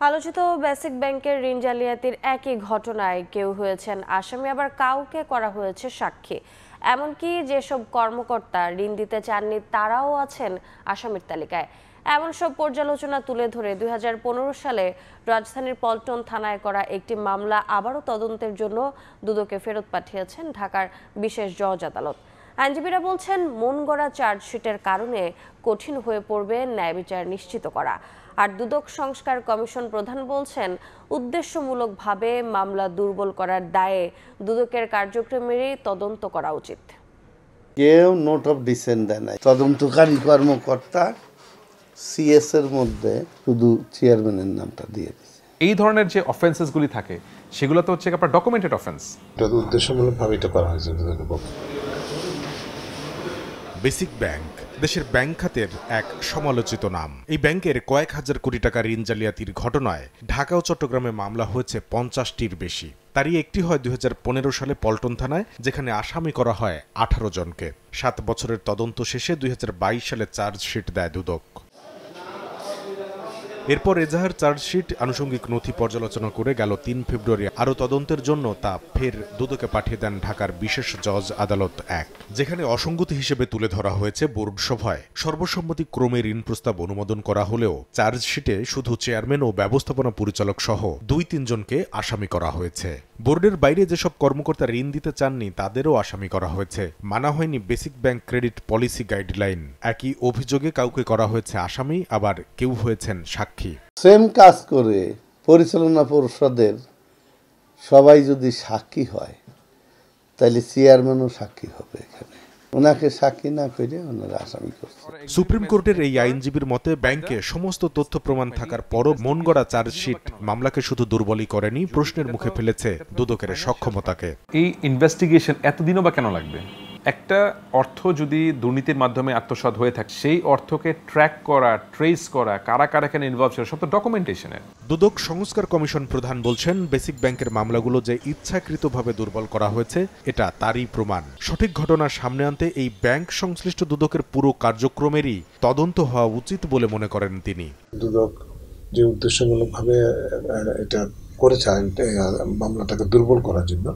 আলোচিত বেসিক ব্যাংকের ঋণ জালিয়াতির একই ঘটনায় কেউ হয়েছেন আসামি, আবার কাউকে করা হয়েছে সাক্ষী। এমনকি যেসব কর্মকর্তা ঋণ দিতে চাননি তারাও আছেন আসামির তালিকায়। এমন সব পর্যালোচনা তুলে ধরে 2015 সালে রাজধানীর পল্টন থানায় করা একটি মামলা আবারও তদন্তের জন্য দুদকে ফেরত পাঠিয়েছেন ঢাকার বিশেষ জজ আদালত। আইনজীবীরা বলছেন, মন গড়া চার্জশিটের কারণে কঠিন হয়ে পড়বে ন্যায় বিচার নিশ্চিত করা। আর দুদক সংস্কার কমিশন প্রধান বলছেন, উদ্দেশ্যমূলকভাবে মামলা দুর্বল করার দায়ে দুদকের কার্যক্রমেরই তদন্ত করা উচিত। কেউ নোট অফ ডিসেন্ট দেয় নাই। তদন্তকারী কর্মকর্তা সিএস এর মধ্যে শুধু চেয়ারম্যানের নামটা দিয়ে দিয়েছে। এই ধরনের যে অফেন্সেসগুলি থাকে সেগুলো তো হচ্ছে আপনার ডকুমেন্টেড অফেন্স। এটা উদ্দেশ্যমূলকভাবে এটা করা হয়েছে। বেসিক ব্যাংক দেশের ব্যাংক খাতের এক সমালোচিত নাম। এই ব্যাংকের কয়েক হাজার কোটি টাকা ঋণ জালিয়াতির ঘটনায় ঢাকা ও চট্টগ্রামে মামলা হয়েছে 50টির বেশি। তারই একটি হয় 2015 সালে পল্টন থানায়, যেখানে আসামি করা হয় 18 জনকে। 7 বছরের তদন্ত শেষে 2022 সালে চার্জশিট দেয় দুদক। এরপর এজাহার চার্জশিট আনুষঙ্গিক নথি পর্যালোচনা করে গেল 3 ফেব্রুয়ারি আরও তদন্তের জন্য তা ফের দুদকে পাঠিয়ে দেন ঢাকার বিশেষ জজ আদালত 1, যেখানে অসঙ্গতি হিসেবে তুলে ধরা হয়েছে বোর্ড সভায় সর্বসম্মতি ক্রমে ঋণ প্রস্তাব অনুমোদন করা হলেও চার্জশিটে শুধু চেয়ারম্যান ও ব্যবস্থাপনা পরিচালক সহ 2-3 জনকে আসামি করা হয়েছে। বোর্ডের বাইরে যেসব কর্মকর্তা ঋণ দিতে চাননি তাদেরও আসামি করা হয়েছে। মানা হয়নি basic bank credit policy guideline. একই অভিযোগে কাউকে করা হয়েছে আসামি, আবার কেউ হয়েছেন সাক্ষী। সেম কাজ করে পরিচালনা পরিষদের সবাই যদি সাক্ষী হয় তাহলে চেয়ারম্যানও সাক্ষী হবে। এখানে ওনাকে সাক্ষী না করে ওনারা আসামি করছে। সুপ্রিম কোর্টের এই আইনজীবীর মতে, ব্যাংকে সমস্ত তথ্য প্রমাণ থাকার পরও মন গড়া চার্জশিট মামলাকে শুধু দুর্বলই করেনি, প্রশ্নের মুখে ফেলেছে দুদকের সক্ষমতাকে। এই ইনভেস্টিগেশন এতদিনও বা কেন লাগবে? একটা অর্থ যদি দুর্নীতির মাধ্যমে আত্মসাৎ হয়ে থাকে, সেই অর্থকে ট্র্যাক করা, ট্রেস করা, কারা কারা এখানে ইনভলভ ছিল, সব তো ডকুমেন্টেশনের। দুদক সংস্কার কমিশন প্রধান বলছেন, বেসিক ব্যাংকের মামলাগুলো যে ইচ্ছাকৃতভাবে দুর্বল করা হয়েছে এটা তারই প্রমাণ। সঠিক ঘটনা সামনে আনতে এই ব্যাংক সংশ্লিষ্ট দুদকের পুরো কার্যক্রমেরই তদন্ত হওয়া উচিত বলে মনে করেন তিনি। দুদক যে উদ্দেশ্যমূলকভাবে এটা করেছে মামলাটাকে দুর্বল করার জন্য,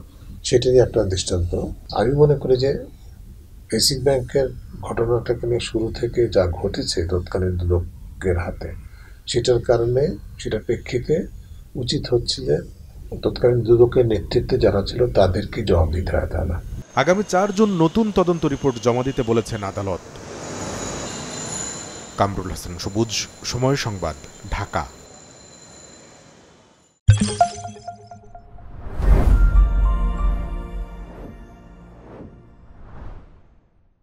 সেটারই একটা দৃষ্টান্ত। আমি মনে করি যে বেসিক ব্যাংকের ঘটনাটাকে নিয়ে শুরু থেকে যা ঘটেছে তৎকালীন দুদকের হাতে, সেটার কারণে সেটার প্রেক্ষিতে উচিত হচ্ছে যে তৎকালীন দুদকের নেতৃত্বে যারা ছিল তাদেরকে জবাব দিতে হয়। তা না, আগামী 4 জুন নতুন তদন্ত রিপোর্ট জমা দিতে বলেছেন আদালত। কামরুল হাসান সবুজ, সময় সংবাদ, ঢাকা।